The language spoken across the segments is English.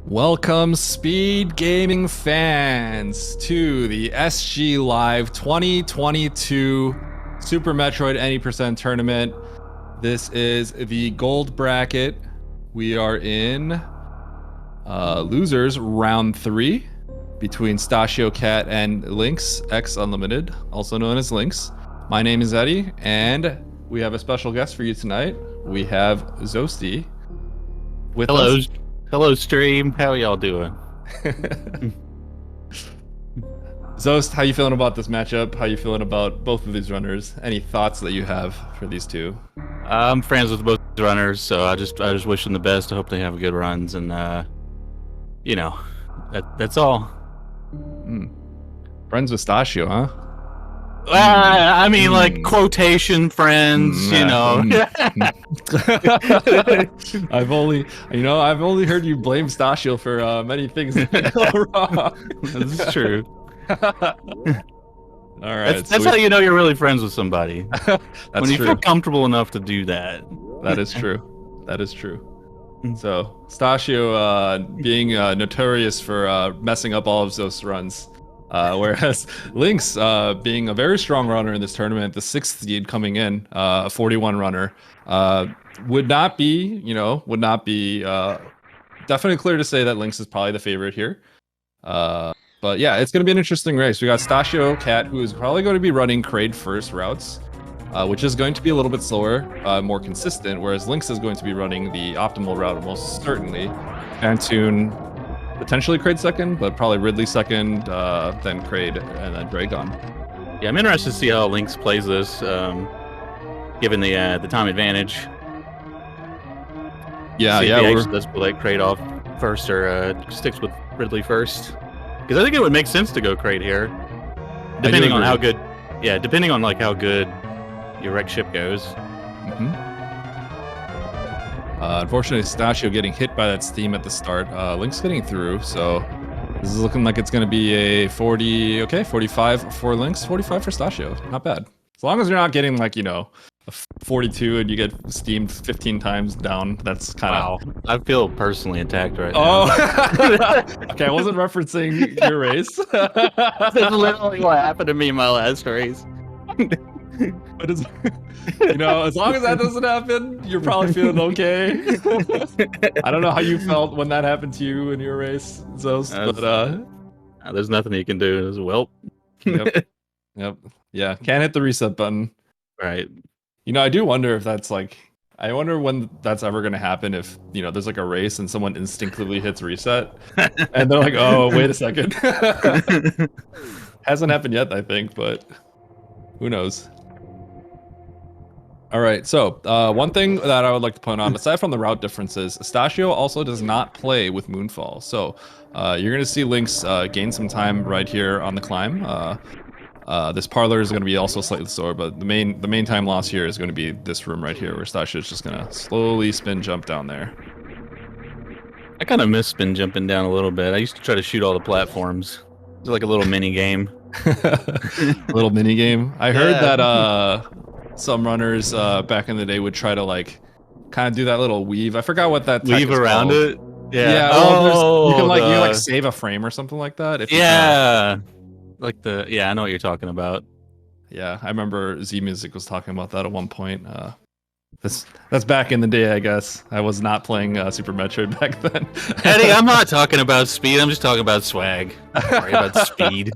Welcome, Speed Gaming fans, to the SGLive 2022 Super Metroid Any Percent Tournament. This is the gold bracket. We are in losers round 3 between Stashiocat and LynxXUnlimited, also known as Lynx. My name is Eddie, and we have a special guest for you tonight. We have Zosty with us. Hello, stream. How y'all doing? Zost, how you feeling about this matchup? How you feeling about both of these runners? Any thoughts that you have for these two? I'm friends with both runners, so I just wish them the best. I hope they have good runs, and you know, that's all. Friends with Stashio, huh? I mean, like quotation friends, you know. I've only heard you blame Stashio for many things that go wrong. This is true. All right, that's how you know you're really friends with somebody. When you true. feel comfortable enough to do that. That is true. That is true. So Stashio being notorious for messing up all of those runs. Whereas Lynx, being a very strong runner in this tournament, the 6th seed coming in, a 41 runner, would not be definitely clear to say that Lynx is probably the favorite here. But yeah, it's going to be an interesting race. We got Stashiocat, who is probably going to be running Kraid first routes, which is going to be a little bit slower, more consistent, whereas Lynx is going to be running the optimal route most certainly. Antoon potentially Kraid second, but probably Ridley second, then Kraid, and then Dragon. Yeah, I'm interested to see how Lynx plays this, given the time advantage. Yeah, see yeah. If he actually does play Kraid off first, or sticks with Ridley first, because I think it would make sense to go Kraid here, depending on how good. Yeah, depending on like how good your wreck ship goes. Unfortunately, Stashio getting hit by that steam at the start. Lynx getting through, so this is looking like it's going to be a 45 for Lynx, 45 for Stashio. Not bad. As long as you're not getting like, a 42 and you get steamed 15 times down, that's kind of... Wow. I feel personally attacked right now. Oh! Okay, I wasn't referencing your race. That's literally what happened to me in my last race. But as long as that doesn't happen, you're probably feeling okay. I don't know how you felt when that happened to you in your race, Zos, but there's nothing you can do. It's well. Yep. Yeah, can't hit the reset button. Right. I do wonder if that's like, I wonder when that's ever going to happen, if, there's like a race and someone instinctively hits reset and they're like, oh, wait a second. Hasn't happened yet, I think, but who knows? All right, so one thing that I would like to point out, aside from the route differences, Stashio also does not play with Moonfall. So you're going to see Lynx gain some time right here on the climb. This parlor is going to be also slightly slower, but the main time loss here is going to be this room right here, where Stashio is just going to slowly spin jump down there. I kind of miss spin jumping down a little bit. I used to try to shoot all the platforms. It's like a little mini game. Little mini game. I heard that some runners back in the day would try to like kind of do that little weave. I forgot what that weave around called. it. Yeah. You can like save a frame or something like that. If I know what you're talking about. Yeah, I remember Z Music was talking about that at one point. That's back in the day, I guess. I was not playing Super Metroid back then. Eddie, I'm not talking about speed. I'm just talking about swag. Don't worry about speed.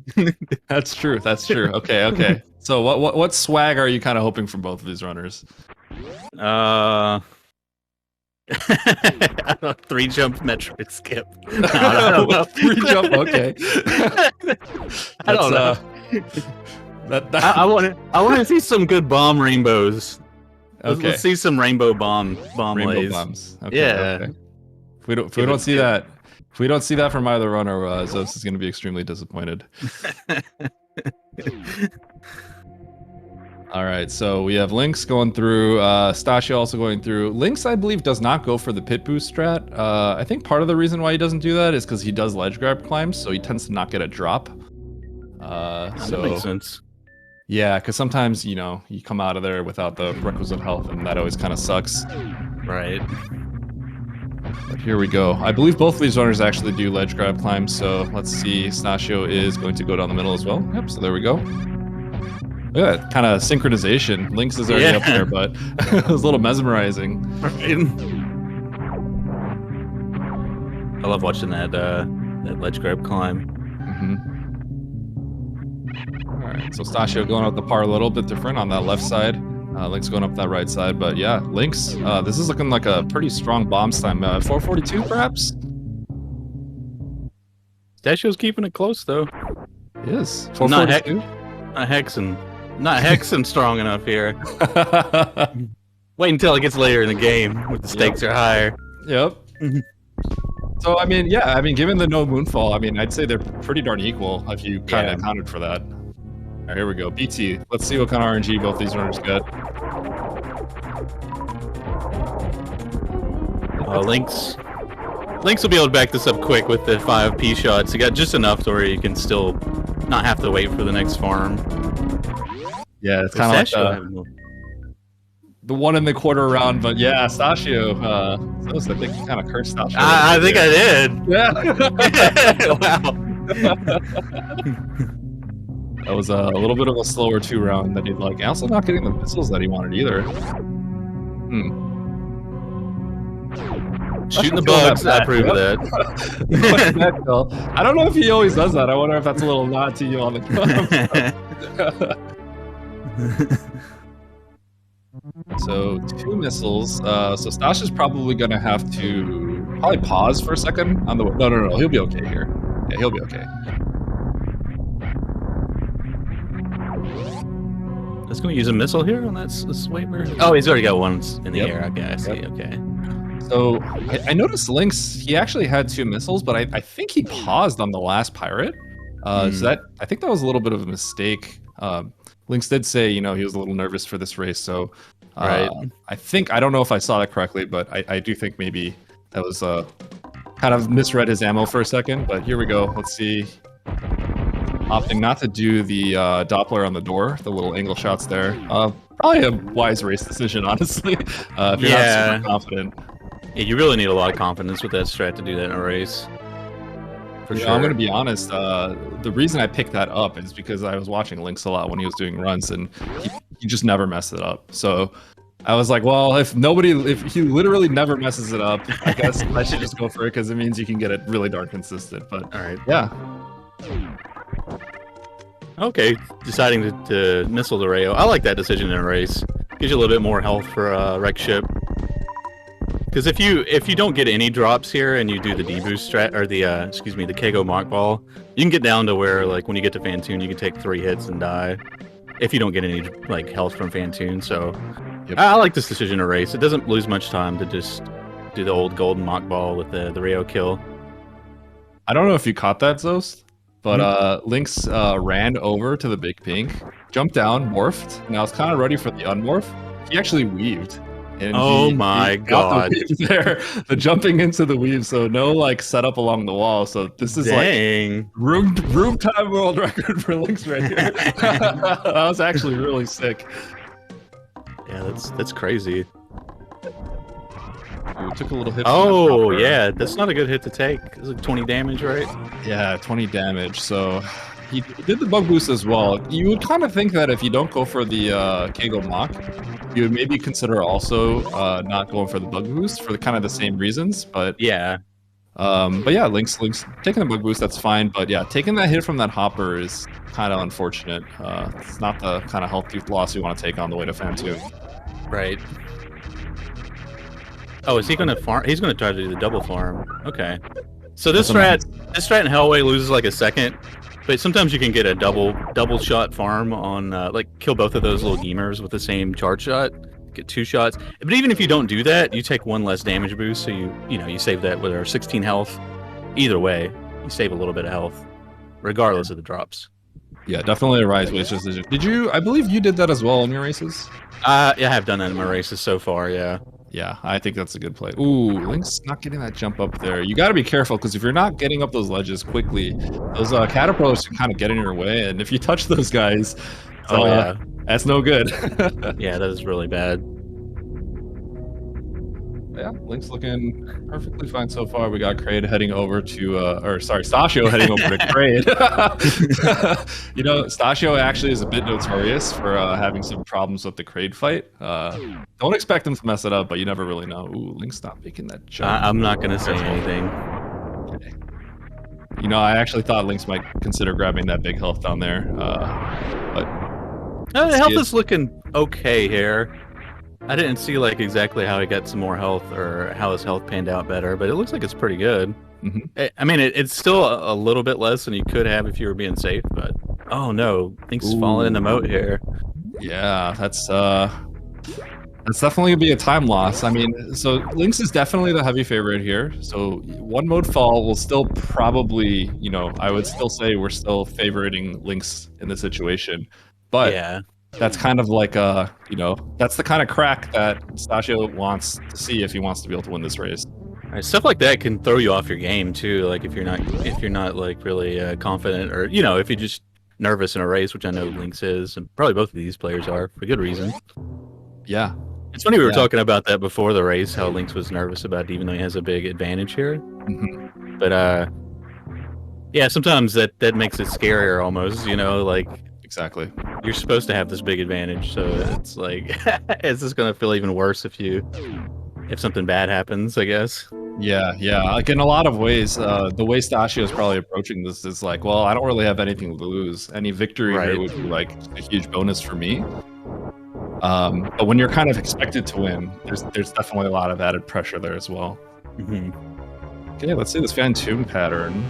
That's true. That's true. Okay. So what swag are you kind of hoping from both of these runners? 3-jump Metroid skip. I don't know. 3-jump. Okay. I don't know. I want to see some good bomb rainbows. Okay. Let's see some rainbow bomb lays. Bombs. Okay, yeah. Okay. If we don't see that from either runner, Zos is going to be extremely disappointed. All right, so we have Lynx going through, Stashio also going through. Lynx, I believe, does not go for the pit boost strat. I think part of the reason why he doesn't do that is because he does ledge grab climbs, so he tends to not get a drop. That makes sense. Yeah, because sometimes, you come out of there without the requisite health, and that always kind of sucks. Right. But here we go. I believe both of these runners actually do ledge grab climbs, so let's see. Stashio is going to go down the middle as well. Yep, so there we go. Look at that kind of synchronization. Lynx is already up there, but it was a little mesmerizing. I love watching that ledge grab climb. All right, so Stashio going up the par a little bit different on that left side. Lynx going up that right side, but yeah, Lynx, this is looking like a pretty strong bombs time. 442 perhaps? Stashio's keeping it close though. It is. 442? Not hexing strong enough here. Wait until it gets later in the game, where the stakes are higher. Yep. So, I mean, yeah, given the no moonfall, I'd say they're pretty darn equal if you kind of accounted for that. All right, here we go. BT. Let's see what kind of RNG both these runners get. Lynx will be able to back this up quick with the 5 P shots. You got just enough to where you can still not have to wait for the next farm. Yeah, it's kind of like the 1 1/4 round, but yeah, Stashio. I think you kind of cursed Stashio. I think I did. Yeah. Wow. That was a little bit of a slower 2 round that he'd like. Also not getting the missiles that he wanted either. Shooting the bugs, I approve of that. I don't know if he always does that. I wonder if that's a little nod to you on the So 2 missiles. So Stash is probably gonna have to pause for a second on the. No. He'll be okay here. Yeah, he'll be okay. Let's go use a missile here on that swiper. Oh, he's already got one in the air. Okay, I see. Yep. Okay. So I noticed Lynx. He actually had 2 missiles, but I think he paused on the last pirate. So that I think that was a little bit of a mistake. Lynx did say, he was a little nervous for this race, so right. I don't know if I saw that correctly, but I do think maybe that was kind of misread his ammo for a second. But here we go. Let's see. Opting not to do the Doppler on the door, the little angle shots there. Probably a wise race decision, honestly. If you're not super confident. Yeah, you really need a lot of confidence with that strat to do that in a race. For sure. I'm going to be honest. The reason I picked that up is because I was watching Lynx a lot when he was doing runs, and he just never messed it up. So I was like, well, if he literally never messes it up, I guess I should just go for it because it means you can get it really darn consistent. But all right, yeah. Okay, deciding to missile the Rayo. I like that decision in a race. Gives you a little bit more health for wreck ship. Because if you don't get any drops here and you do the deboost strat or the the Kego mock ball, you can get down to where like when you get to Fantoon you can take 3 hits and die if you don't get any like health from Fantoon. So I like this decision in a race. It doesn't lose much time to just do the old golden mock ball with the Rayo kill. I don't know if you caught that, Zost, but Lynx ran over to the big pink, jumped down, morphed, and I was kind of ready for the unmorph. He actually weaved. And my god! The jumping into the weave, so no like setup along the wall. So this is like room time world record for Lynx right here. That was actually really sick. Yeah, that's crazy. We took a little hit. Oh yeah, that's not a good hit to take. It's like 20 damage, right? Yeah, 20 damage. So he did the bug boost as well. You would kind of think that if you don't go for the Kegel mock, you would maybe consider also not going for the bug boost for the same reasons. But yeah, Lynx taking the bug boost, that's fine. But yeah, taking that hit from that hopper is kind of unfortunate. It's not the kind of health loss you want to take on the way to Fantoon. Right. Oh, is he going to farm? He's going to try to do the double farm. Okay. So this strat in Hellway loses like a second, but sometimes you can get a double shot farm on like kill both of those little gamers with the same charge shot. Get 2 shots. But even if you don't do that, you take 1 less damage boost, so you save that with our 16 health. Either way, you save a little bit of health, regardless of the drops. Yeah, definitely a rise waste decision. Did you? I believe you did that as well in your races. Yeah, I have done that in my races so far. Yeah. Yeah, I think that's a good play. Ooh, Lynx not getting that jump up there. You got to be careful because if you're not getting up those ledges quickly, those caterpillars can kind of get in your way, and if you touch those guys, that's no good. Yeah, that is really bad. Yeah, Lynx looking perfectly fine so far. We got Kraid heading over to, or sorry, Stashio heading over to Kraid. You know, Stashio actually is a bit notorious for having some problems with the Kraid fight. Don't expect him to mess it up, but you never really know. Ooh, Lynx not making that jump. I'm not gonna say anything. Okay. You know, I actually thought Lynx might consider grabbing that big health down there, but the health is looking okay here. I didn't see like exactly how he got some more health or how his health panned out better, but it looks like it's pretty good. I mean, it's still a little bit less than you could have if you were being safe, but oh no, Lynx falling in the moat here. Yeah, that's definitely gonna be a time loss. I mean, so Lynx is definitely the heavy favorite here. So one mode fall will still probably, you know, I would still say we're still favoriting Lynx in this situation, but yeah. That's kind of like you know, that's the kind of crack that Stashio wants to see if he wants to be able to win this race. Right, stuff like that can throw you off your game too. Like if you're not like really confident, or you know, if you're just nervous in a race, which I know Lynx is, and probably both of these players are for good reason. Yeah, it's funny we were talking about that before the race, how Lynx was nervous about it, even though he has a big advantage here. But yeah, sometimes that makes it scarier almost. You know, like. Exactly. You're supposed to have this big advantage, so it's like it's just gonna feel even worse if something bad happens, I guess. Yeah. Like in a lot of ways, the way Stashio is probably approaching this is like, well, I don't really have anything to lose. Any victory here would be like a huge bonus for me. But when you're kind of expected to win, there's definitely a lot of added pressure there as well. Okay, let's see this Phantom pattern.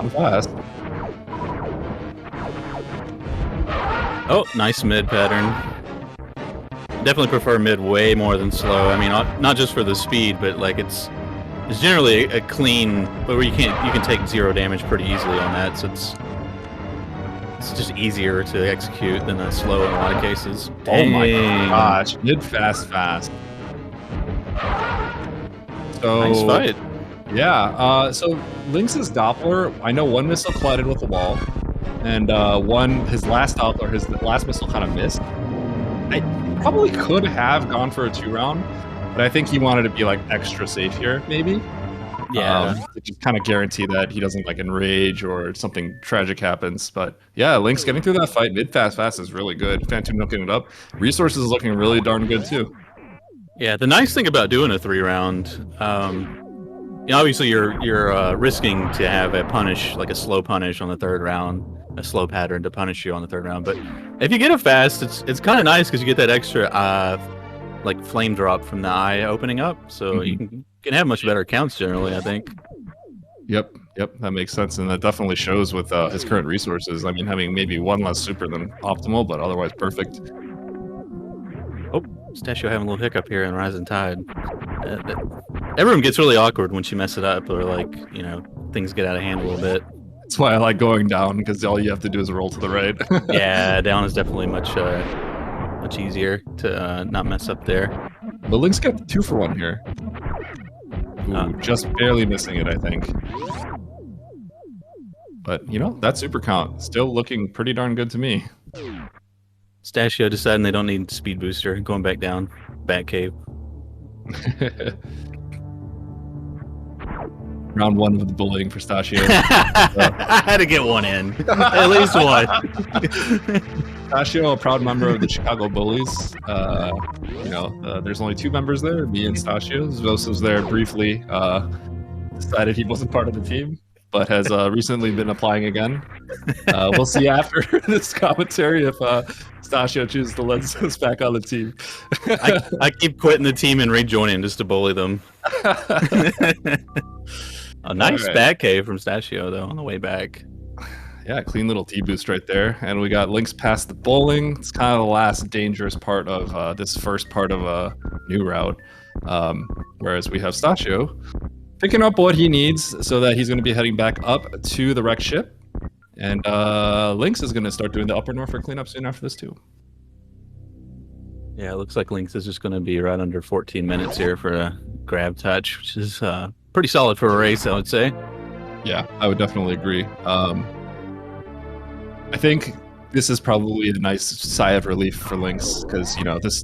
Fast. Oh, nice mid pattern. Definitely prefer mid way more than slow. I mean, not just for the speed, but like it's generally a clean, but where you can take 0 damage pretty easily on that. So it's just easier to execute than a slow in a lot of cases. Dang. Oh my gosh, mid fast. So nice fight. Yeah, so Lynx's Doppler, I know one missile collided with the wall, and his last Doppler, his last missile kind of missed. I probably could have gone for a 2-round, but I think he wanted to be like extra safe here, maybe. Yeah. To just kind of guarantee that he doesn't like enrage or something tragic happens. But yeah, Lynx getting through that fight mid fast is really good. Phantom milking it up. Resources is looking really darn good too. Yeah, the nice thing about doing a 3-round, obviously you're risking to have a punish, like a slow punish on the 3rd round, a slow pattern to punish you on the 3rd round. But if you get it fast, it's kind of nice because you get that extra like flame drop from the eye opening up, so you can have much better counts generally, I think. Yep, that makes sense, and that definitely shows with his current resources. I mean, having maybe one less super than optimal, but otherwise perfect. Oh, Stashio having a little hiccup here in Rising Tide. Everyone gets really awkward when she messes it up, or like, you know, things get out of hand a little bit. That's why I like going down, because all you have to do is roll to the right. Yeah, down is definitely much easier to not mess up there. But Lynx got the 2-for-1 here. Ooh, just barely missing it, I think. But, you know, that super count still looking pretty darn good to me. Stashio deciding they don't need speed booster, going back down, back cave. Round 1 of the bullying for Stashio. I had to get one in. At least one. Stashio, a proud member of the Chicago Bullies. You know, there's only 2 members there, me and Stashio. Zvos was there briefly, decided he wasn't part of the team, but has recently been applying again. We'll see after this commentary if Stashio chooses to let us back on the team. I keep quitting the team and rejoining just to bully them. A nice back cave from Stashio, though, on the way back. Yeah, clean little T-boost right there. And we got Lynx past the bowling. It's kind of the last dangerous part of this first part of a new route. Whereas we have Stashio picking up what he needs so that he's going to be heading back up to the wrecked ship. And Lynx is going to start doing the Upper Norfolk cleanup soon after this, too. Yeah, it looks like Lynx is just going to be right under 14 minutes here for a grab touch, which is pretty solid for a race, I would say. Yeah, I would definitely agree. I think this is probably a nice sigh of relief for Lynx because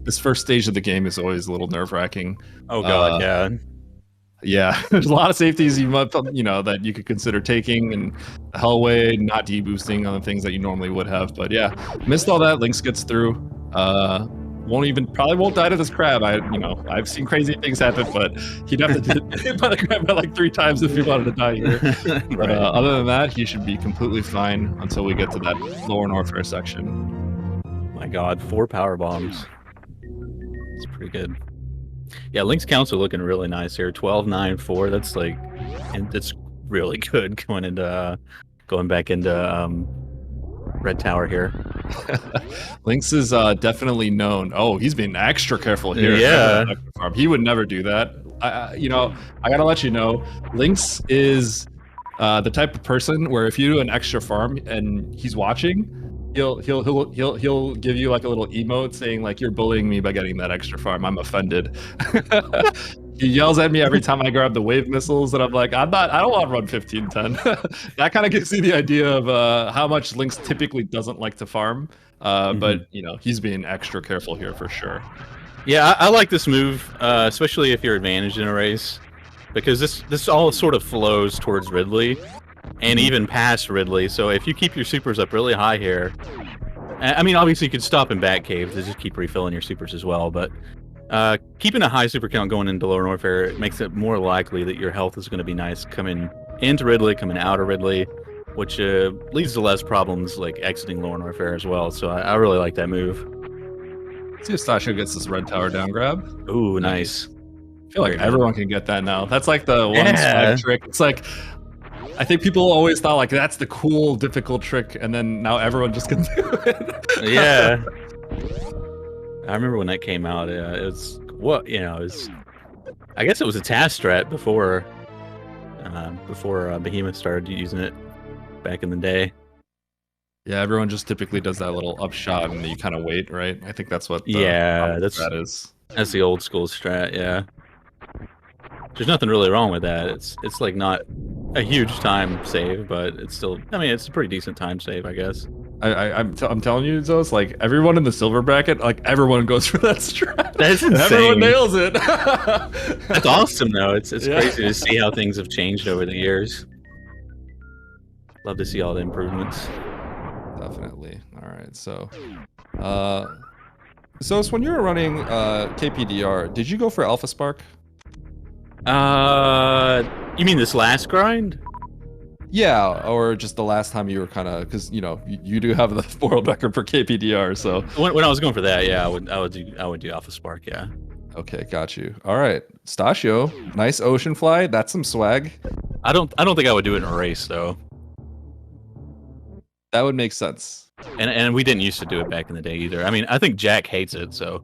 this first stage of the game is always a little nerve-wracking. Oh god, yeah. Yeah, there's a lot of safeties you might, that you could consider taking, and Hellway not deboosting on the things that you normally would have. But yeah, missed all that. Lynx gets through. Probably won't die to this crab. I've seen crazy things happen, but he'd have to get hit by the crab like 3 times if he wanted to die here. But Right. other than that, he should be completely fine until we get to that lower Norfair section. My god, 4 power bombs. It's pretty good. Yeah, Lynx counts are looking really nice here. 12, 9, 4. That's like, and it's really good going back into Red Tower here. Lynx is definitely known. Oh, he's being extra careful here. Yeah. He would never do that. I gotta let you know, Lynx is the type of person where if you do an extra farm and he's watching, he'll give you like a little emote saying like, you're bullying me by getting that extra farm. I'm offended. He yells at me every time I grab the wave missiles, and I'm like, I don't want to run 15-10. That kind of gives you the idea of how much Lynx typically doesn't like to farm. But he's being extra careful here for sure. Yeah, I like this move, especially if you're advantaged in a race, because this all sort of flows towards Ridley, and even past Ridley. So if you keep your supers up really high here, I mean, obviously you could stop in back cave to just keep refilling your supers as well, but keeping a high super count going into Lower Norfair makes it more likely that your health is going to be nice coming into Ridley, coming out of Ridley, which leads to less problems like exiting Lower Norfair as well. So I really like that move. Let's see if Stashio gets this red tower down grab. Ooh, nice. I feel like everyone can get that now. That's like the one swag trick. It's like, I think people always thought like that's the cool, difficult trick, and then now everyone just can do it. Yeah. I remember when that came out. It was I guess it was a task strat before Behemoth started using it back in the day. Yeah, everyone just typically does that little upshot and you kind of wait, right? I think that's what that is. That's the old school strat, yeah. There's nothing really wrong with that. It's like not a huge time save, but it's still, I mean, it's a pretty decent time save, I guess. I'm telling you, Zos, like everyone in the silver bracket, like everyone goes for that strat. That's insane. Everyone nails it. That's awesome, though. It's crazy to see how things have changed over the years. Love to see all the improvements. Definitely. All right, so when you were running KPDR, did you go for Alpha Spark? You mean this last grind? Yeah, or just the last time you were kind of, because you do have the world record for KPDR. So when I was going for that, yeah, I would do Alpha Spark, yeah. Okay, got you. All right, Stashio, nice ocean fly. That's some swag. I don't think I would do it in a race though. That would make sense. And we didn't used to do it back in the day either. I mean, I think Jack hates it, so.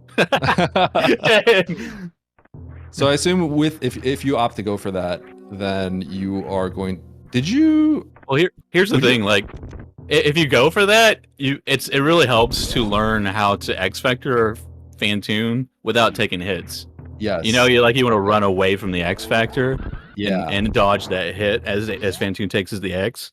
So I assume if you opt to go for that, then you are going. Did you? Well, here's the thing. Like, if you go for that, it really helps to learn how to X Factor or Fantoon without taking hits. Yes. You want to run away from the X Factor. Yeah. And dodge that hit as Fantoon takes as the X.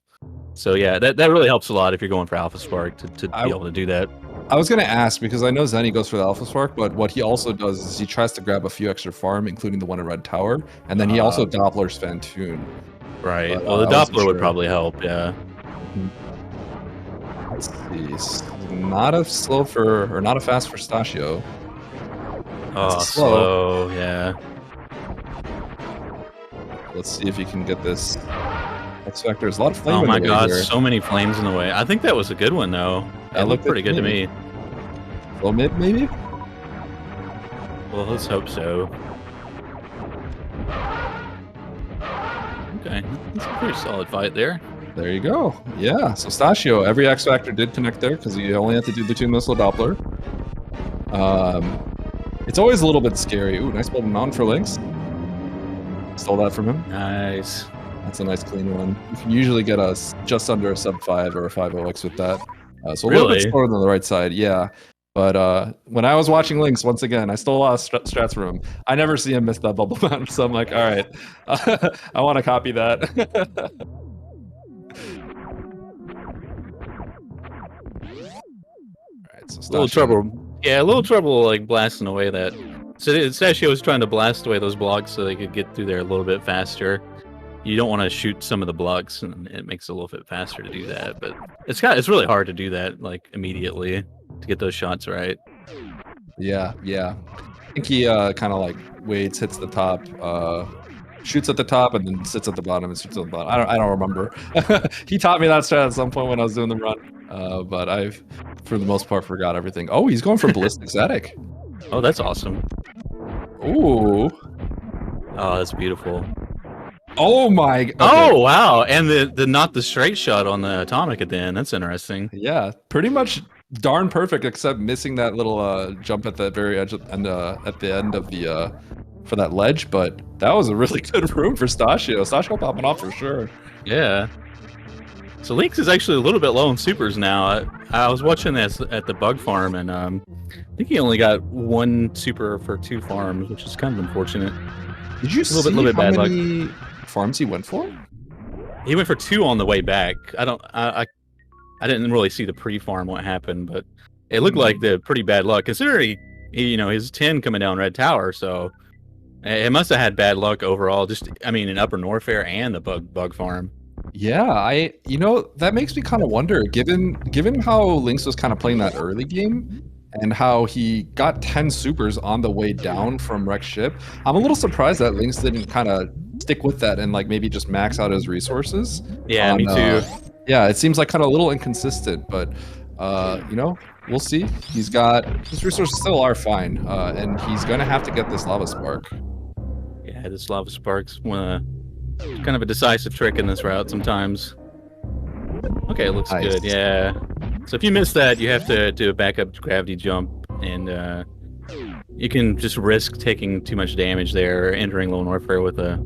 So yeah, that really helps a lot if you're going for Alpha Spark to be able to do that. I was gonna ask because I know Zenny goes for the Alpha Spark, but what he also does is he tries to grab a few extra farm, including the one in Red Tower, and then he also Dopplers Fantoon. Right. But, well, the Doppler would probably help. Yeah. Let's see. Not a fast for Stashio. Oh, slow. Yeah. Let's see if you can get this. X Factor. There's a lot of flame. Oh my god, here. So many flames in the way. I think that was a good one though. That looked pretty good to me. Low mid, maybe? Well, let's hope so. Okay, that's a pretty solid fight there. There you go. Yeah, so Stashio, every X Factor did connect there because you only had to do the 2 missile Doppler. It's always a little bit scary. Ooh, nice bubble mountain for Lynx. Stole that from him. Nice. That's a nice clean one. You can usually get us just under a sub 5 or a 5.0x with that. So a little bit slower than the right side, yeah. But when I was watching Lynx, once again, I stole a lot of strats from him. I never see him miss that bubble mountain, so I'm like, all right, I want to copy that. So A little trouble. Yeah, a little trouble like blasting away that. So Stashio was trying to blast away those blocks so they could get through there a little bit faster. You don't want to shoot some of the blocks, and it makes it a little bit faster to do that. But it's really hard to do that like immediately to get those shots right. Yeah, yeah. I think he kind of like waits, hits the top, shoots at the top, and then sits at the bottom and shoots at the bottom. I don't remember. He taught me that strat at some point when I was doing the run, but I've, for the most part, forgot everything. Oh, he's going for ballistic static. Oh, that's awesome. Ooh. Oh, that's beautiful. Oh my. Okay. Oh wow! And the not the straight shot on the atomic at the end. That's interesting. Yeah, pretty much darn perfect, except missing that little jump at the very edge and at the end of the for that ledge. But that was a really good room for Stashio. Stashio popping off for sure. Yeah. So Lynx is actually a little bit low in supers now. I was watching this at the bug farm, and I think he only got 1 super for 2 farms, which is kind of unfortunate. Did you see little bit how bad many farms he went for? He went for 2 on the way back. I didn't really see the pre-farm what happened, but it looked like the pretty bad luck considering his 10 coming down Red Tower. So it must have had bad luck overall. Just in Upper Norfair and the bug farm. Yeah, that makes me kind of wonder, given how Lynx was kind of playing that early game and how he got 10 supers on the way down from Rex ship. I'm a little surprised that Lynx didn't kind of stick with that and like maybe just max out his resources. Yeah, me too. Yeah, it seems like kind of a little inconsistent, but we'll see. His resources still are fine, and he's gonna have to get this lava spark. Yeah, this lava spark's kind of a decisive trick in this route sometimes. Okay, it looks Nice. good. Yeah. So if you miss that, you have to do a backup gravity jump, and you can just risk taking too much damage there, or entering Low Norfair with a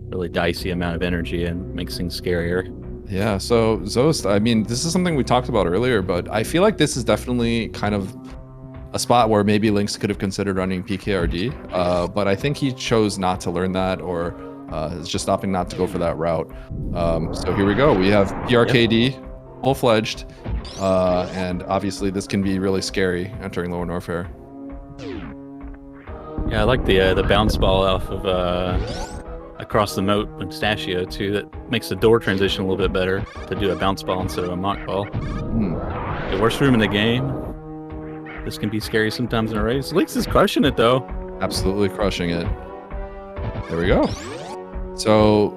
really dicey amount of energy, and makes things scarier. Yeah, so Zost, this is something we talked about earlier, but I feel like this is definitely kind of a spot where maybe Lynx could have considered running PKRD, but I think he chose not to learn that, or is just opting not to go for that route. So here we go. We have PRKD, full-fledged, and obviously this can be really scary entering Lower Norfair. Yeah, I like the bounce ball off of across the moat with Stashio too. That makes the door transition a little bit better to do a bounce ball instead of a mock ball. The worst room in the game. This can be scary sometimes in a race. Lynx is crushing it though. Absolutely crushing it. There we go. So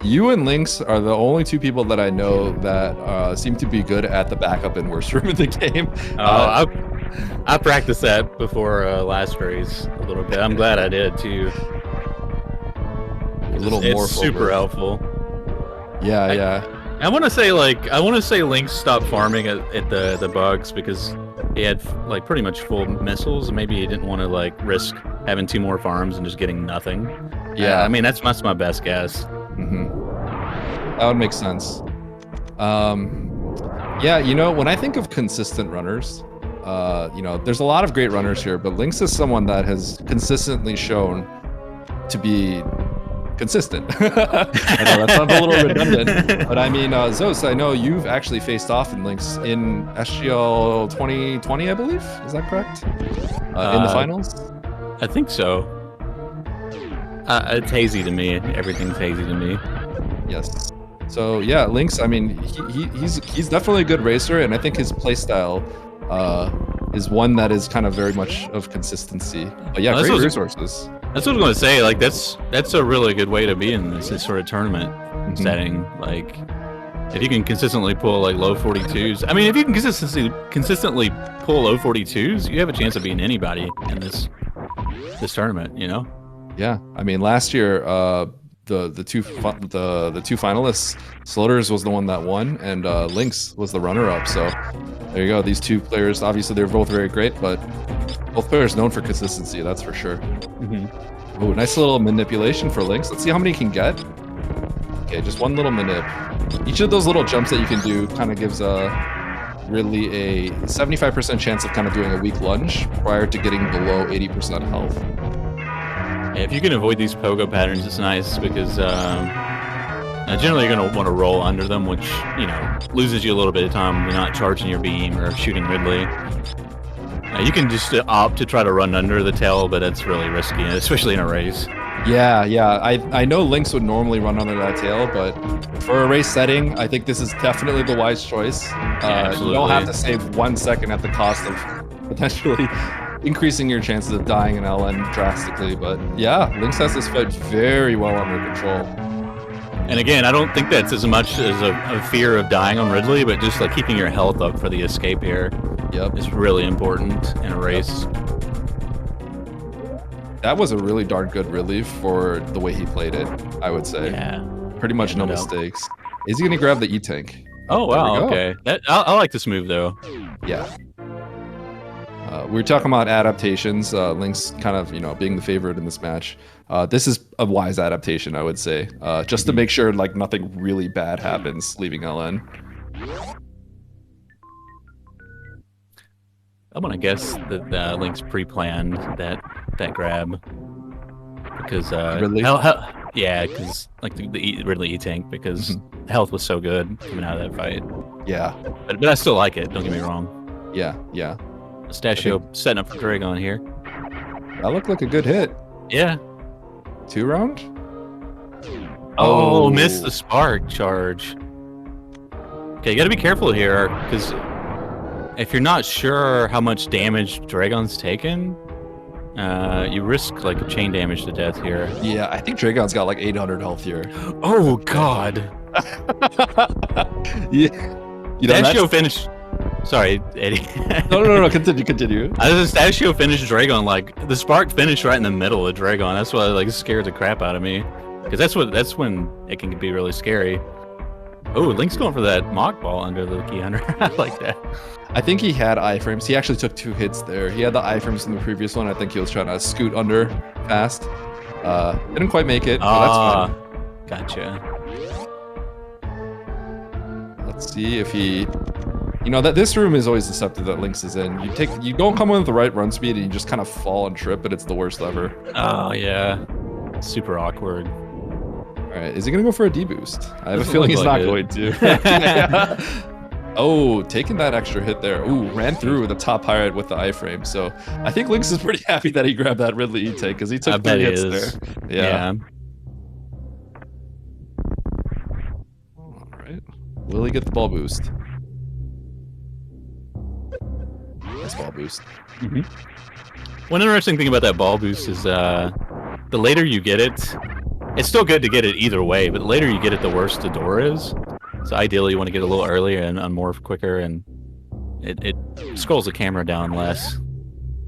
you and Lynx are the only 2 people that I know that seem to be good at the backup and worst room in the game. I practiced that before last race a little bit. I'm glad I did too. A little it's more super helpful. Yeah. I want to say Lynx stopped farming at the bugs because he had like pretty much full missiles. Maybe he didn't want to like risk having 2 more farms and just getting nothing. Yeah, that's my best guess. That would make sense. Yeah, when I think of consistent runners, there's a lot of great runners here, but Lynx is someone that has consistently shown to be consistent. I know that sounds a little redundant, but Zos, I know you've actually faced off in Lynx in SGL 2020, I believe. Is that correct? In the finals? I think so. It's hazy to me. Everything's hazy to me. Yes. So yeah, Lynx. He's definitely a good racer, and I think his playstyle is one that is kind of very much of consistency. But yeah, great resources. That's what I was going to say. Like that's a really good way to be in this sort of tournament setting. Like if you can consistently pull like low 42s. If you can consistently pull low 42s, you have a chance of beating anybody in this tournament. Yeah, last year the two finalists, Sloters was the one that won, and Lynx was the runner-up. So there you go. These 2 players, obviously they're both very great, but both players known for consistency. That's for sure. Oh, nice little manipulation for Lynx. Let's see how many he can get. Okay, just 1 little manip. Each of those little jumps that you can do kind of gives really a 75% chance of kind of doing a weak lunge prior to getting below 80% health. Yeah, if you can avoid these pogo patterns, it's nice because generally you're going to want to roll under them, which loses you a little bit of time when you're not charging your beam or shooting Ridley. You can just opt to try to run under the tail, but it's really risky, especially in a race. Yeah, yeah. I know Lynx would normally run under that tail, but for a race setting, I think this is definitely the wise choice. You don't have to save 1 second at the cost of potentially increasing your chances of dying in LN drastically. But yeah, Lynx has this fight very well under control. And again, I don't think that's as much as a fear of dying on Ridley, but just like keeping your health up for the escape here. Yep, is really important in a race. That was a really darn good relief for the way he played it, I would say. Yeah. Pretty much no mistakes. Is he going to grab the E-Tank? Oh, wow, okay. I like this move, though. Yeah. We were talking about adaptations. Lynx kind of, being the favorite in this match. This is a wise adaptation, I would say. Just to make sure, like, nothing really bad happens leaving LN. I'm gonna guess that Lynx pre-planned that grab because Ridley? Yeah, because like the Ridley E-Tank because health was so good coming out of that fight. Yeah, but I still like it. Don't get me wrong. Yeah, yeah. Stashio setting up for Dragon here. That looked like a good hit. Yeah. 2 round? Oh, missed the spark charge. Okay, you gotta be careful here because if you're not sure how much damage Dragon's taken, you risk like a chain damage to death here. Yeah, I think Dragon's got like 800 health here. Oh God! Yeah, Stashio finished. Sorry, Eddie. No. Continue. Stashio finished Dragon like the spark finished right in the middle of Dragon. That's why like scared the crap out of me, because that's when it can be really scary. Oh, Lynx going for that mock ball under the key hunter. I like that. I think he had iframes. He actually took 2 hits there. He had the iframes in the previous one. I think he was trying to scoot under fast. Didn't quite make it, but that's fine. Gotcha. Let's see if he... that this room is always deceptive that Lynx is in. You don't come in with the right run speed and you just kind of fall and trip, but it's the worst ever. Oh, yeah. Super awkward. All right, is he going to go for a D-boost? I have a feeling he's not going to. Oh, taking that extra hit there. Ooh, ran through the top pirate with the iframe. So I think Lynx is pretty happy that he grabbed that Ridley E-Tank because he took 3 hits there. Yeah. All right. Will he get the ball boost? Nice ball boost. One interesting thing about that ball boost is the later you get it, it's still good to get it either way, but the later you get it, the worse the door is. So ideally, you want to get a little earlier and unmorph quicker, and it scrolls the camera down less.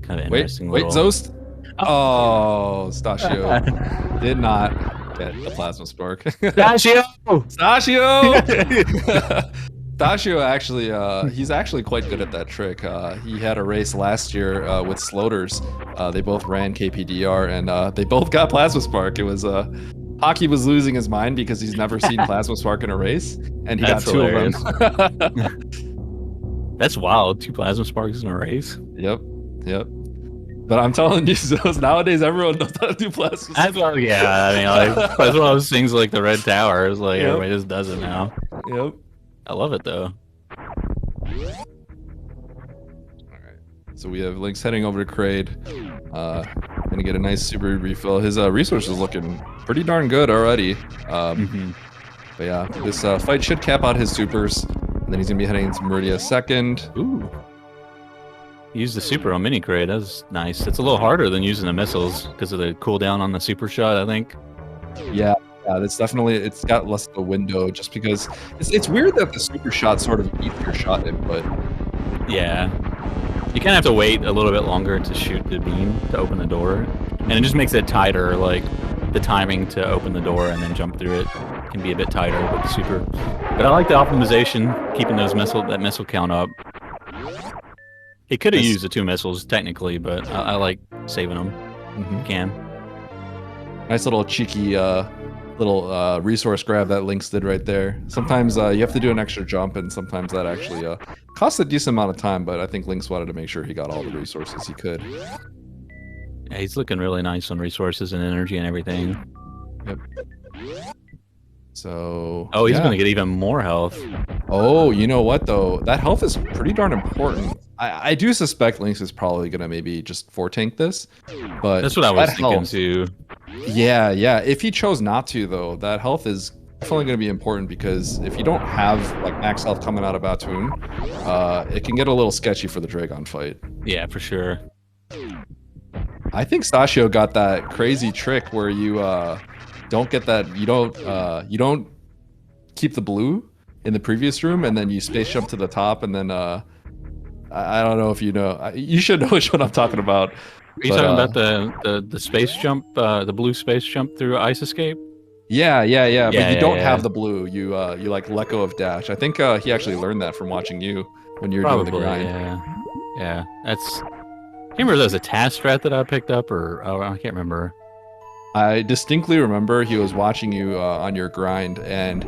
Kind of interesting. Wait, Zost. Oh, Stashio did not get the plasma spark. Stashio! Stashio actually, he's actually quite good at that trick. He had a race last year with Sloters. They both ran KPDR, and they both got plasma spark. It was Hockey was losing his mind because he's never seen plasma spark in a race, and he got 2 of them. That's wild. 2 plasma sparks in a race. Yep. But I'm telling you, nowadays everyone knows how to do plasma spark. Yeah, I mean, like, that's one of those things like the Red Tower. It's like everybody just does it now. Yep. I love it though. So we have Lynx heading over to Kraid. Gonna get a nice super refill. His resources looking pretty darn good already. But yeah, this fight should cap out his supers. And then he's gonna be heading into Meridia second. Ooh. Use the super on mini Kraid. That's nice. It's a little harder than using the missiles because of the cooldown on the super shot, I think. Yeah, that's definitely, it's got less of a window just because it's weird that the super shot sort of eats your shot input. Yeah. You kind of have to wait a little bit longer to shoot the beam to open the door. And it just makes it tighter, like the timing to open the door and then jump through it can be a bit tighter with the super. But I like the optimization, keeping that missile count up. He could have used the 2 missiles technically, but I like saving them. You can. Nice little cheeky resource grab that Lynx did right there. Sometimes you have to do an extra jump, and sometimes that actually costs a decent amount of time, but I think Lynx wanted to make sure he got all the resources he could. Yeah, he's looking really nice on resources and energy and everything. Yep. So... Oh, he's going to get even more health. Oh, you know what, though? That health is pretty darn important. I do suspect Lynx is probably gonna maybe just 4-tank this, but That's what I was that thinking health, too. yeah, yeah. If he chose not to, though, that health is definitely gonna be important because if you don't have like max health coming out of Batoon, it can get a little sketchy for the Dragon fight. Yeah, for sure. I think Stashio got that crazy trick where you don't get that, you don't keep the blue in the previous room, and then you space jump to the top, and then I don't know if you know. You should know which one I'm talking about. Are you talking about the space jump, the blue space jump through ice escape? Yeah. Yeah, But you yeah, don't yeah. have the blue. You like let go of dash. I think he actually learned that from watching you when you were doing the Probably, grind. yeah. That's. I can't remember if that was a task strat that I picked up, or I can't remember. I distinctly remember he was watching you on your grind, and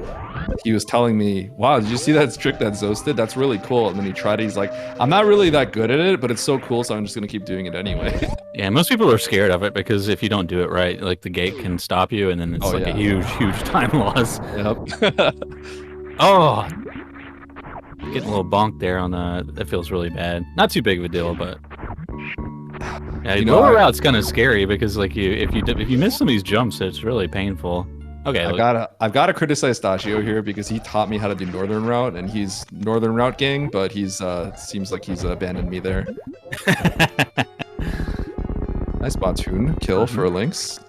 he was telling me, "Wow, did you see that trick that Zos did? That's really cool." And then he tried it. He's like, "I'm not really that good at it, but it's so cool, so I'm just gonna keep doing it anyway." Yeah, most people are scared of it because if you don't do it right, like the gate can stop you, and then it's a huge time loss. Yep. Oh, getting a little bonked there on that feels really bad. Not too big of a deal, but yeah, lower route's kind of scary because like if you miss some of these jumps, it's really painful. Okay, I've gotta criticize Stashio here because he taught me how to do northern route, and he's northern route gang, but he's seems like he's abandoned me there. Nice Batoon kill for Lynx.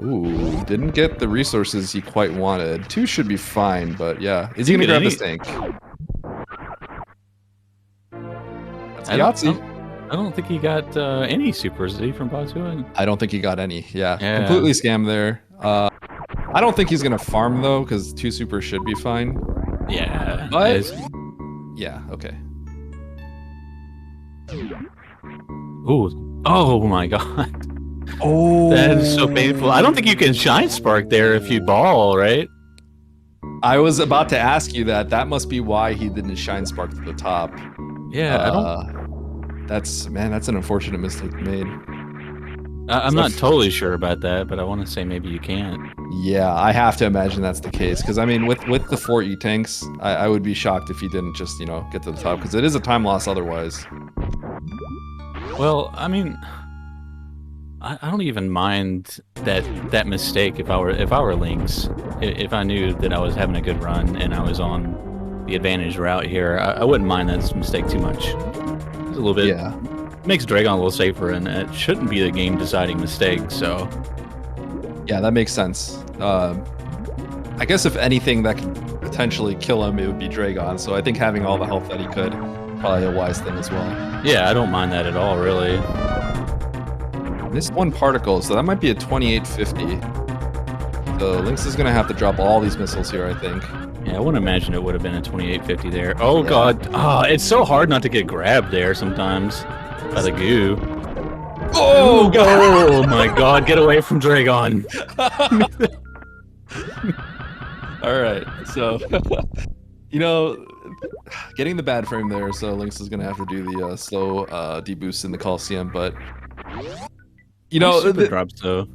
Ooh, didn't get the resources he quite wanted. 2 should be fine, but yeah. Is he gonna grab this tank? That's Yahtzee. I don't think he got any supers, did he, from Batoon? I don't think he got any. Yeah. Completely scammed there. I don't think he's gonna farm though, because 2 supers should be fine. Yeah. But yeah, okay. Ooh. Oh my god. Oh, that is so painful. I don't think you can shine spark there if you ball, right? I was about to ask you that. That must be why he didn't shine spark to the top. Yeah, I don't. That's an unfortunate mistake made. I'm not totally sure about that, but I want to say maybe you can't. Yeah, I have to imagine that's the case because I mean, with the 4 E tanks, I would be shocked if he didn't just get to the top because it is a time loss otherwise. Well, I mean, I don't even mind that mistake if I were Lynx. If I knew that I was having a good run and I was on the advantage route here, I wouldn't mind that mistake too much. It's a little bit. Yeah. Makes Dragon a little safer, and it shouldn't be a game-deciding mistake. So. Yeah, that makes sense. I guess if anything that could potentially kill him, it would be Dragon. So I think having all the health that he could, probably a wise thing as well. Yeah, I don't mind that at all, really. Missed 1 particle, so that might be a 2850. So Lynx is gonna have to drop all these missiles here, I think. Yeah, I wouldn't imagine it would have been a 2850 there. Oh god, it's so hard not to get grabbed there sometimes by the goo. Oh god! Oh my god, get away from Dragon! Alright, so getting the bad frame there, so Lynx is gonna have to do the slow deboost in the Coliseum, but super drops though.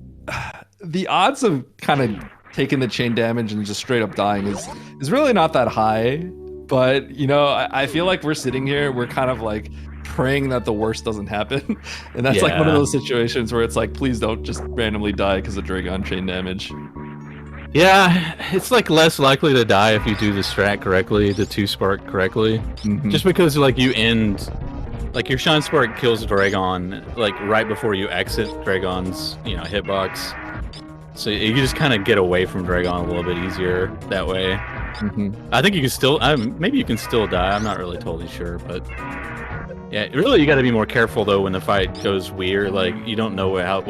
The odds of kind of taking the chain damage and just straight up dying is really not that high, but I feel like we're sitting here, we're kind of like praying that the worst doesn't happen, and that's like one of those situations where it's like, please don't just randomly die because of Dragon chain damage. Yeah, it's like less likely to die if you do the strat correctly, the 2 spark correctly. Just because like you end, like your shine spark kills Dragon like right before you exit Dragon's hitbox, so you just kind of get away from Dragon a little bit easier that way. I think you can still, maybe you can still die. I'm not really totally sure, but yeah, really you got to be more careful though when the fight goes weird. Like you don't know how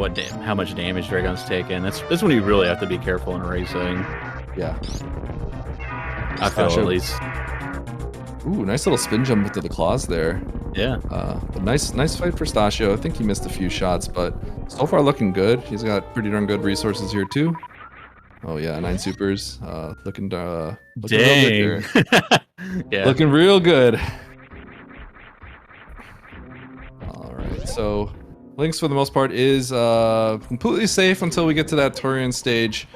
much damage Dragon's taking. That's when you really have to be careful in racing. Yeah, I feel at least. Ooh, nice little spin jump into the claws there. Yeah. But nice fight for Stashio. I think he missed a few shots, but so far looking good. He's got pretty darn good resources here too. Oh yeah, 9 supers. Looking real good here. Yeah. Looking real good. All right, so Lynx for the most part is completely safe until we get to that Torian stage.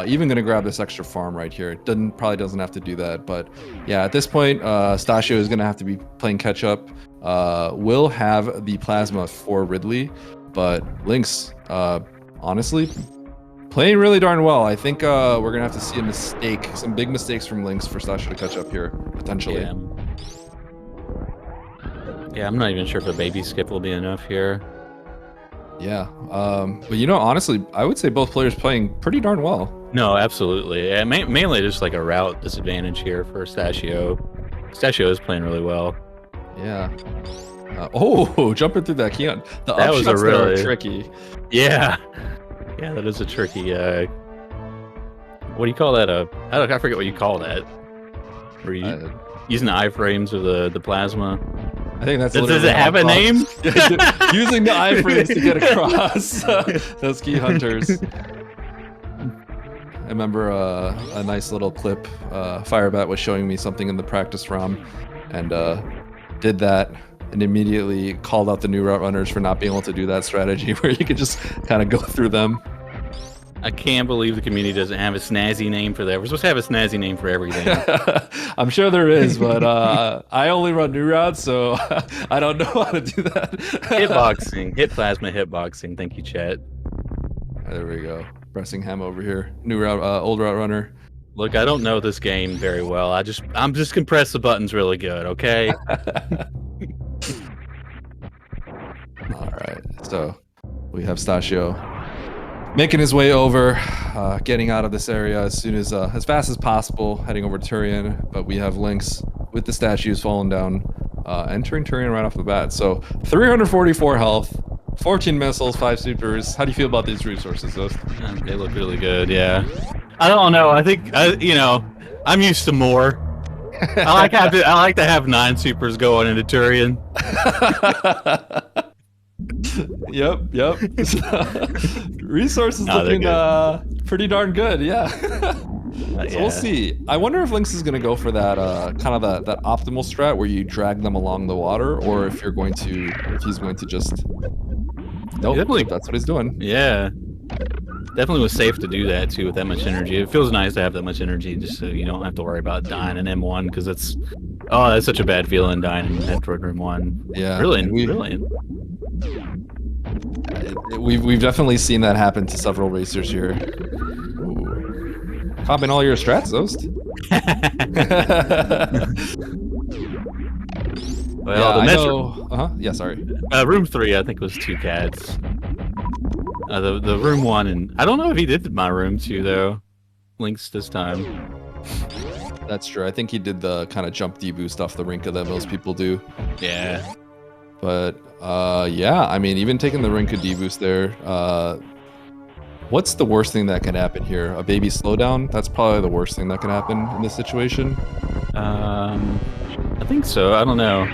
Even gonna grab this extra farm right here. Probably doesn't have to do that, but yeah, at this point, Stashio is gonna have to be playing catch up will have the plasma for Ridley, but Lynx, honestly, playing really darn well. I think we're gonna have to see a mistake, some big mistakes from Lynx for Stasha to catch up here, potentially. Yeah, I'm not even sure if a baby skip will be enough here. Yeah, but you know, honestly, I would say both players playing pretty darn well. No, absolutely. Yeah, mainly just like a route disadvantage here for Stashio. Stashio is playing really well. Yeah. Oh, jumping through that Keon. The that was a really tricky. Yeah. Yeah, that is a tricky. What do you call that? I forget what you call that. Were you using the iframes of the plasma? I think that's. Does it have a name? Using the iframes to get across those key hunters. I remember a nice little clip. Firebat was showing me something in the practice ROM, and did that, and immediately called out the new route runners for not being able to do that strategy, where you could just kind of go through them. I can't believe the community doesn't have a snazzy name for that. We're supposed to have a snazzy name for everything. I'm sure there is, but I only run new routes, so I don't know how to do that. Hitboxing, hit plasma hitboxing. Thank you, chat. There we go. Bressingham over here. New route, old route runner. Look, I don't know this game very well. I'm just can press the buttons really good, okay? All right, so we have Stashio making his way over, getting out of this area as fast as possible, heading over to Turian. But we have Lynx with the statues falling down, entering Turian right off the bat. So 344 health, 14 missiles, 5 supers. How do you feel about these resources, Zost? They look really good, yeah. I don't know. I think I'm used to more. I like to have 9 supers going into Turian. Yep. Resources looking pretty darn good, yeah. So we'll see. I wonder if Lynx is going to go for that kind of that optimal strat where you drag them along the water, or if he's going to just. Nope, that's what he's doing. Yeah. Definitely was safe to do that too with that much energy. It feels nice to have that much energy just so you don't have to worry about dying in M1, because that's such a bad feeling dying in Metroid Room 1. Yeah. Brilliant. We've definitely seen that happen to several racers here. Ooh. Popping all your strats, Zost. Well, yeah, Yeah, sorry. Room 3, I think, was 2 cats. The room 1, and I don't know if he did my room 2 though. Lynx this time. That's true. I think he did the kind of jump deboost off the Rinka that most people do. Yeah. But yeah, I mean, even taking the Rinka deboost there, what's the worst thing that can happen here? A baby slowdown? That's probably the worst thing that can happen in this situation. I think so. I don't know.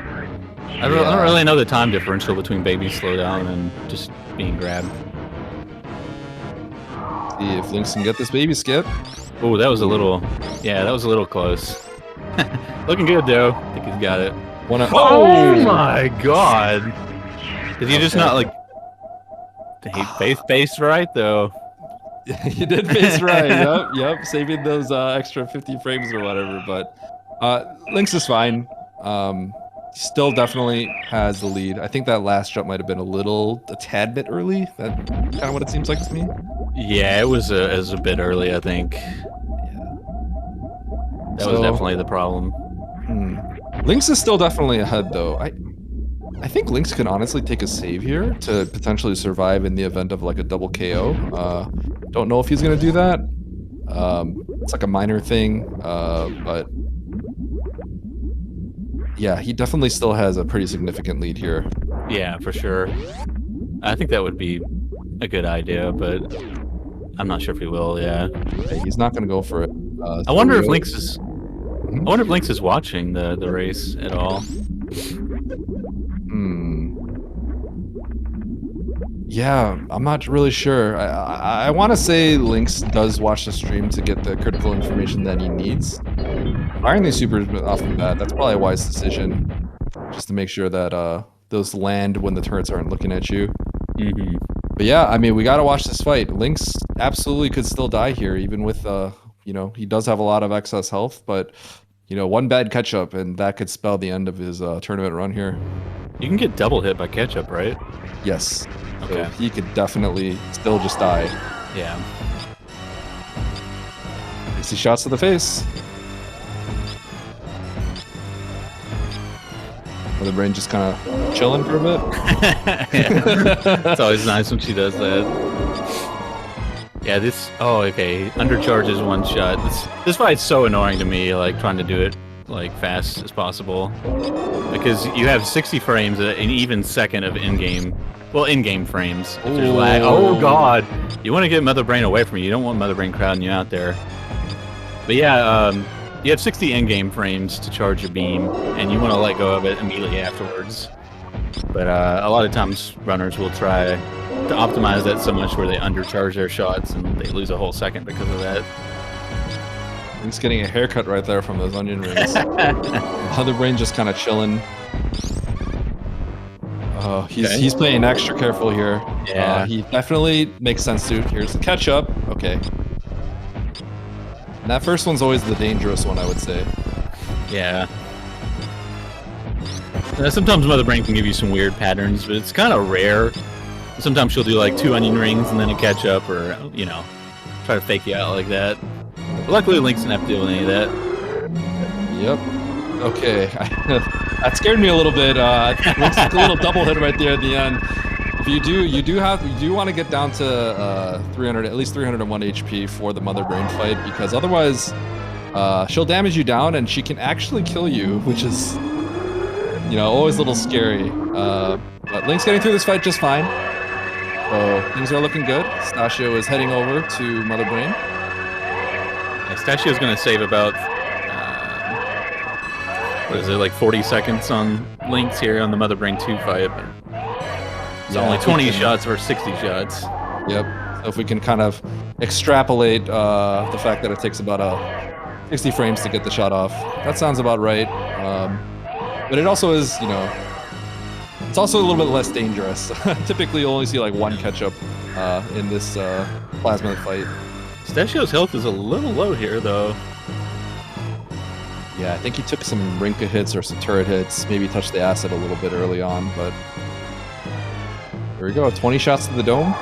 I don't really know the time differential between baby slowdown and just being grabbed. See if Lynx can get this baby skip. Oh, that was a little close. Looking good though. I think he's got it. Oh my god! Did you just not like? He faced right though. You did face right. Yep. Saving those extra 50 frames or whatever. But Lynx is fine. Still definitely has the lead. I think that last jump might have been a tad bit early. That's kind of what it seems like to me. Yeah, it was a bit early, I think. Yeah. That was definitely the problem. Lynx is still definitely ahead, though. I think Lynx can honestly take a save here to potentially survive in the event of like a double KO. Don't know if he's gonna do that. It's like a minor thing, but yeah, he definitely still has a pretty significant lead here. Yeah, for sure. I think that would be a good idea, but I'm not sure if he will. Yeah, he's not gonna go for it. I wonder if Lynx is. I wonder if Lynx is watching the race at all. Yeah, I'm not really sure. I want to say Lynx does watch the stream to get the critical information that he needs. Firing these supers off the bat, that's probably a wise decision, just to make sure that those land when the turrets aren't looking at you. But yeah, I mean, we got to watch this fight. Lynx absolutely could still die here, even with, he does have a lot of excess health, but, one bad catch-up, and that could spell the end of his tournament run here. You can get double hit by ketchup, right? Yes. Okay. So he could definitely still just die. Yeah. You see shots to the face. Or the brain just kind of chilling for a bit. Yeah. It's always nice when she does that. Yeah, this. Oh, okay. Undercharges one shot. This fight's so annoying to me. Like trying to do it like fast as possible because you have 60 frames an even second of in-game. Well, in-game frames. If there's lag. Oh god, you want to get Mother Brain away from you. You don't want Mother Brain crowding you out there. But yeah, you have 60 in-game frames to charge your beam, and you want to let go of it immediately afterwards. But a lot of times runners will try to optimize that so much where they undercharge their shots and they lose a whole second because of that. He's getting a haircut right there from those onion rings. Mother Brain just kind of chilling. Oh, he's playing extra careful here. Yeah. He definitely makes sense to. Here's the catch-up. Okay. And that first one's always the dangerous one, I would say. Yeah. Sometimes Mother Brain can give you some weird patterns, but it's kind of rare. Sometimes she'll do like 2 onion rings and then a catch up, or you know, try to fake you out like that. But luckily, Lynx didn't have to deal with any of that. Yep. Okay. That scared me a little bit. Lynx took a little double hit right there at the end. If you do want to get down to 300, at least 301 HP for the Mother Brain fight, because otherwise, she'll damage you down and she can actually kill you, which is, you know, always a little scary. But Lynx getting through this fight just fine. So things are looking good. Stashio is heading over to Mother Brain. Yeah, Stashio's going to save about, what is it, like 40 seconds on Lynx here on the Mother Brain 2 fight. But it's only 20 shots versus 60 shots. Yep. So if we can kind of extrapolate the fact that it takes about 60 frames to get the shot off, that sounds about right. But it also is, you know, it's also a little bit less dangerous. Typically, you only see like one catch-up in this plasma fight. Stashio's health is a little low here, though. Yeah, I think he took some Rinka hits or some turret hits, maybe touched the acid a little bit early on, but here we go, 20 shots to the dome.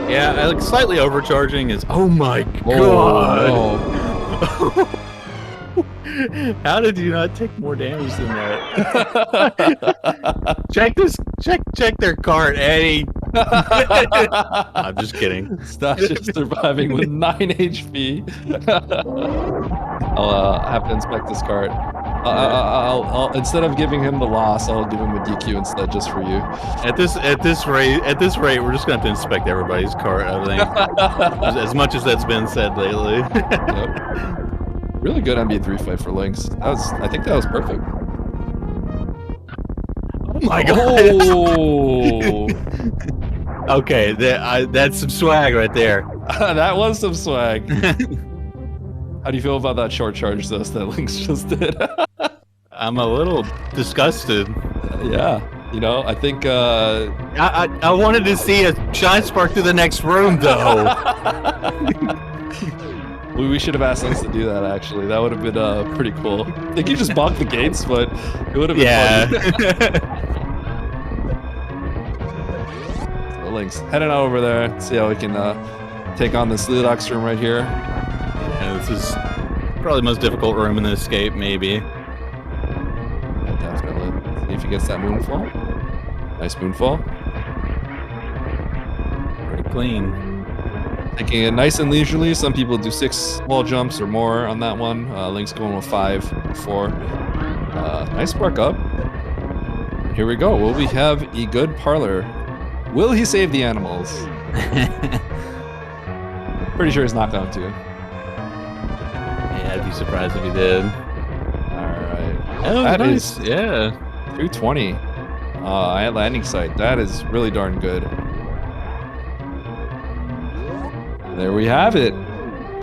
Yeah, like slightly overcharging is. Oh my god! Oh. How did you not take more damage than that? Check their cart, Eddie. I'm just kidding. Stash is surviving with 9 HP. I'll have to inspect this cart. I'll instead of giving him the loss, I'll give him a DQ instead, just for you. At this rate, we're just gonna have to inspect everybody's cart. I think, as much as that's been said lately. Yep. Really good MB3 fight for Lynx. I think that was perfect. Oh my god! Oh. Okay, that's some swag right there. That was some swag. How do you feel about that short charge though that Lynx just did? I'm a little disgusted. Yeah, you know, I think I wanted to see a shine spark through the next room though. We should have asked Lynx to do that, actually. That would have been pretty cool. I think you just bonked the gates, but it would have been funny. So Lynx, heading over there, see how we can take on this Lidox room right here. Yeah, this is probably the most difficult room in the escape, maybe. Yeah, definitely. See if he gets that moonfall. Nice moonfall. Pretty clean. Taking it nice and leisurely. Some people do 6 wall jumps or more on that one. Lynx going with 5, 4. Nice spark up. Here we go. Will we have a good parlor? Will he save the animals? Pretty sure he's not going to. Yeah, I'd be surprised if he did. Alright. Oh, that nice. is Yeah. 220 at landing site. That is really darn good. There we have it.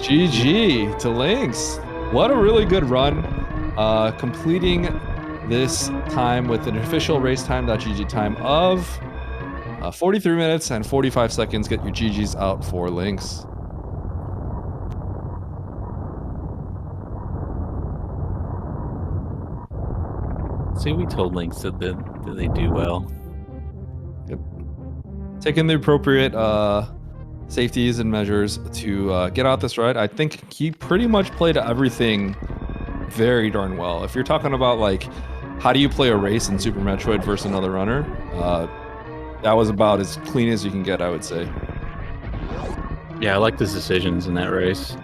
GG to Lynx. What a really good run. Completing this time with an official race time.gg time of 43 minutes and 45 seconds. Get your GGs out for Lynx. See, we told Lynx that they do well. Taking the appropriate safeties and measures to get out this ride. I think he pretty much played everything very darn well. If you're talking about like, how do you play a race in Super Metroid versus another runner? That was about as clean as you can get, I would say. Yeah, I liked his decisions in that race.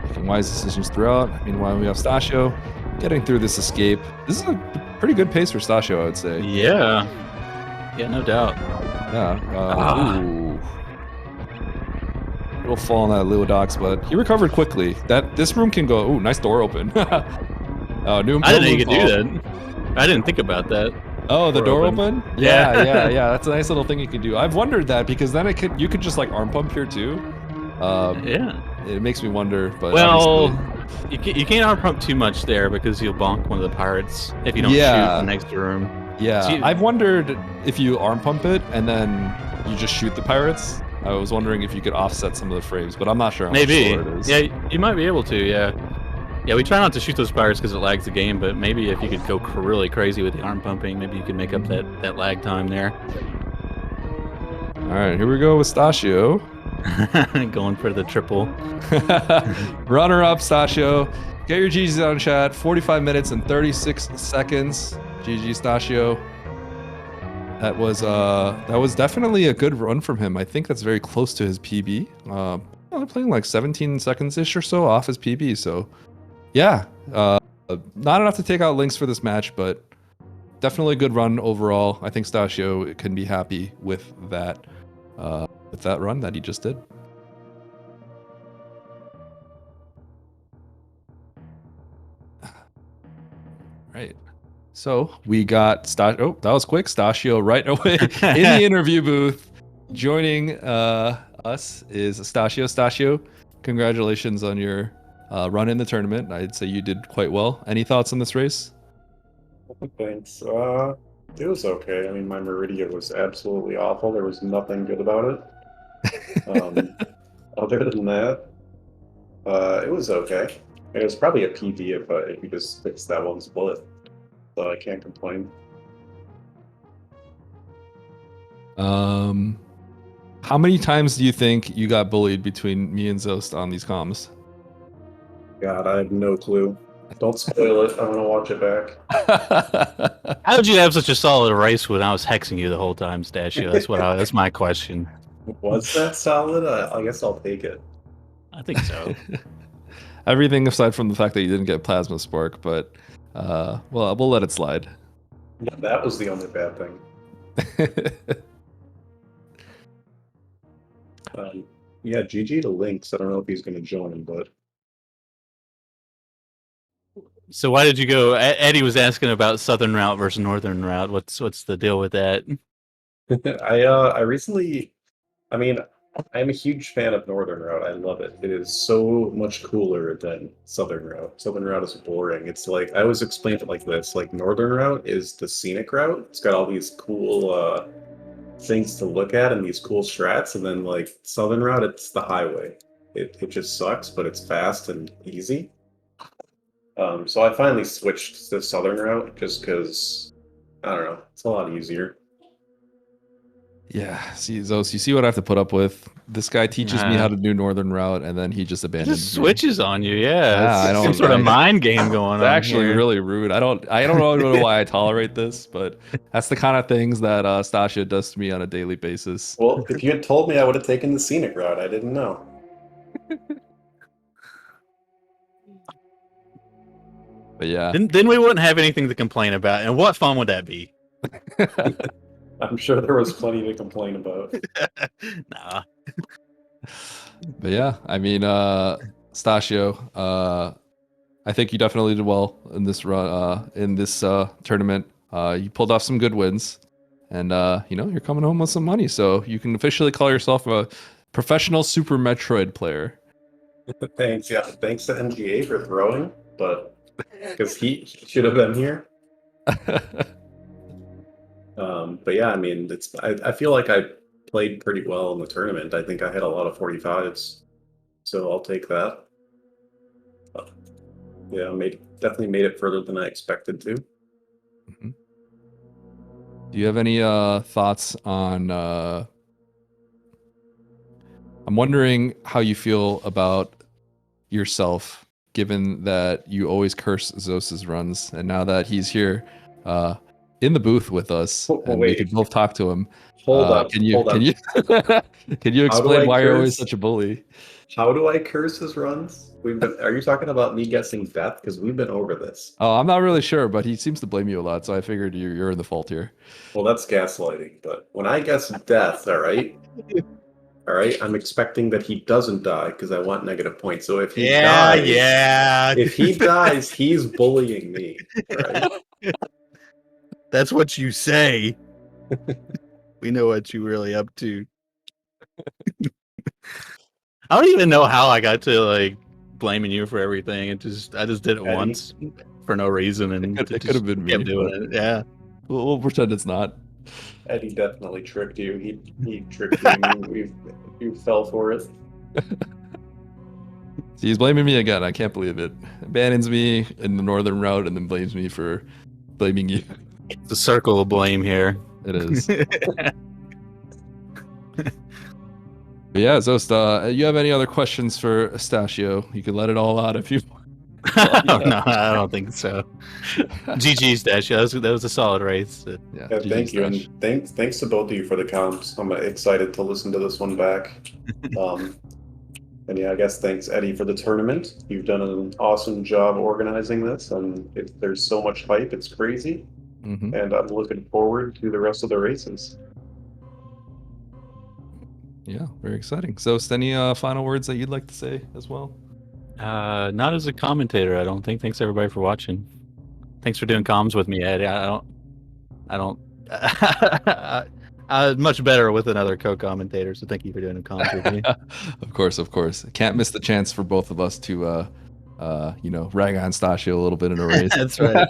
Making wise decisions throughout. Meanwhile, we have Stashio getting through this escape. This is a pretty good pace for Stashio, I would say. Yeah. Yeah, no doubt. Yeah. Ooh. Little fall on that Leodox, but he recovered quickly. This room can go. Ooh, nice door open. I didn't know you could do that. I didn't think about that. Oh, the door open? Yeah. That's a nice little thing you can do. I've wondered that because then you could just like arm pump here too. Yeah. It makes me wonder, but well, you can't arm pump too much there because you'll bonk one of the pirates if you don't shoot the next room. Yeah, so I've wondered if you arm pump it and then you just shoot the pirates. I was wondering if you could offset some of the frames, but I'm not sure how much slower it is. Yeah, you might be able to. Yeah. Yeah, we try not to shoot those pirates because it lags the game, but maybe if you could go really crazy with the arm pumping, maybe you could make up that lag time there. All right, here we go with Stashio. Going for the triple. Runner up, Stashio. Get your GGs on chat. 45 minutes and 36 seconds. GG, Stashio. That was definitely a good run from him. I think that's very close to his PB. Only playing like 17 seconds-ish or so off his PB, so yeah. Not enough to take out Lynx for this match, but definitely a good run overall. I think Stashio can be happy with that run that he just did. Right. So we got oh, that was quick. Stashio right away in the interview booth. Joining us is Stashio. Stashio, congratulations on your run in the tournament. I'd say you did quite well. Any thoughts on this race? Thanks. It was okay. I mean, my Meridian was absolutely awful. There was nothing good about it. Other than that, it was okay. It was probably a PB if you just fixed that one split. So I can't complain. How many times do you think you got bullied between me and Zost on these comms? God, I have no clue. Don't spoil it. I want to watch it back. How did you have such a solid race when I was hexing you the whole time, Stashio? That's my question. Was that solid? I guess I'll take it. I think so. Everything aside from the fact that you didn't get Plasma Spark, but well, we'll let it slide. Yeah, that was the only bad thing. Yeah, GG to Lynx. I don't know if he's going to join, but so why did you go? Eddie was asking about Southern Route versus Northern Route. What's the deal with that? I recently, I mean, I'm a huge fan of Northern Route. I love it. It is so much cooler than Southern Route. Southern Route is boring. It's like, I always explain it like this. Like, Northern Route is the scenic route. It's got all these cool things to look at and these cool strats. And then, like, Southern Route, it's the highway. It just sucks, but it's fast and easy. So I finally switched to Southern Route just because, I don't know, it's a lot easier. Yeah, see, Zos, you see what I have to put up with? This guy teaches me how to do Northern Route, and then he just abandons me. Switches on you, yeah. I don't some sort of mind game going on. It's actually here. really rude. I don't know why I tolerate this, but that's the kind of things that Stashio does to me on a daily basis. Well, if you had told me, I would have taken the scenic route. I didn't know. But yeah. Then we wouldn't have anything to complain about. And what fun would that be? I'm sure there was plenty to complain about. Nah. But yeah, I mean, Stashio, I think you definitely did well in this run, in this tournament. You pulled off some good wins, and you know, you're coming home with some money, so you can officially call yourself a professional Super Metroid player. Thanks, yeah. Thanks to MGA for throwing, but because he should have been here. But yeah, I mean, I feel like I played pretty well in the tournament. I think I had a lot of 45s, so I'll take that. Yeah, definitely made it further than I expected to. Mm-hmm. Do you have any thoughts on? I'm wondering how you feel about yourself, given that you always curse Zos's runs, and now that he's here, in the booth with us, Oh, and we wait, can both talk to him. hold up, Can you hold up. can you How do explain I why you're always curse? such a bully? How do I curse his runs? Are you talking about me guessing death? Because we've been over this. Oh, I'm not really sure, but he seems to blame you a lot, so I figured you're in the fault here. Well, that's gaslighting. But when I guess death, all right, I'm expecting that he doesn't die because I want negative points. So if he Yeah. dies, he's bullying me. All right. That's what you say. We know what you really up to. I don't even know how I got to like blaming you for everything. I just did it Eddie? once for no reason, and It could have been me. kept doing it. Yeah. We'll pretend it's not. Eddie definitely tricked you. He tricked you, and you fell for it. See, he's blaming me again. I can't believe it. Abandons me in the northern route and then blames me for blaming you. It's a circle of blame here. It is. But yeah, Zost, you have any other questions for Stashio? You can let it all out if you want. No, I don't think so. GG's Dash. That was a solid race. Yeah, GG's thank you, Stash. and thanks to both of you for the comps. I'm excited to listen to this one back. And yeah, I guess thanks, Eddie, for the tournament. You've done an awesome job organizing this, and there's so much hype. It's crazy, Mm-hmm. and I'm looking forward to the rest of the races. Yeah, very exciting. Zost, any final words that you'd like to say as well? Not as a commentator, I don't think. Thanks everybody for watching. Thanks for doing comms with me, Eddie. I don't. I'm much better with another co-commentator, so thank you for doing comms with me. Of course. Can't miss the chance for both of us to, rag on Stashio a little bit in a race. That's right.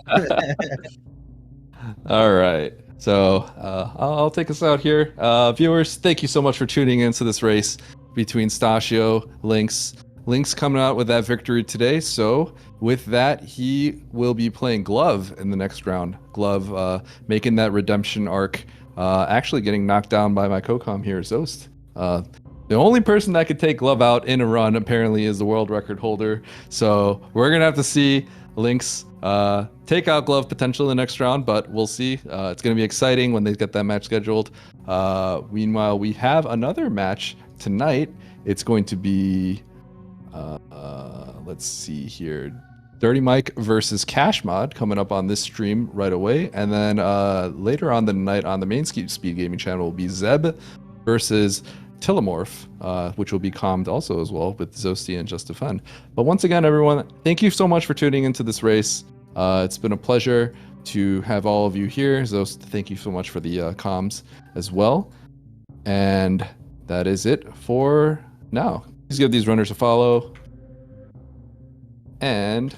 All right. So I'll take us out here. Viewers, thank you so much for tuning into this race between Stashio, Lynx. Lynx coming out with that victory today. So with that, he will be playing Glove in the next round. Glove making that redemption arc, actually getting knocked down by my co-com here, Zost. The only person that could take Glove out in a run apparently is the world record holder. So we're going to have to see Lynx take out Glove potential in the next round, but we'll see. It's going to be exciting when they get that match scheduled. Meanwhile, we have another match tonight. It's going to be, let's see here, Dirty Mike versus Cash Mod coming up on this stream right away. And then later on the night on the main Speed Gaming channel will be Zeb versus Telemorph, which will be commed also as well with Zosti and Just to Fun. But once again, everyone, thank you so much for tuning into this race. It's been a pleasure to have all of you here. Zost, thank you so much for the comms as well. And that is it for now. Please give these runners a follow. And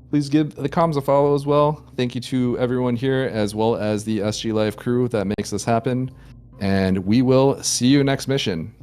please give the comms a follow as well. Thank you to everyone here, as well as the SGLive crew that makes this happen. And we will see you next mission.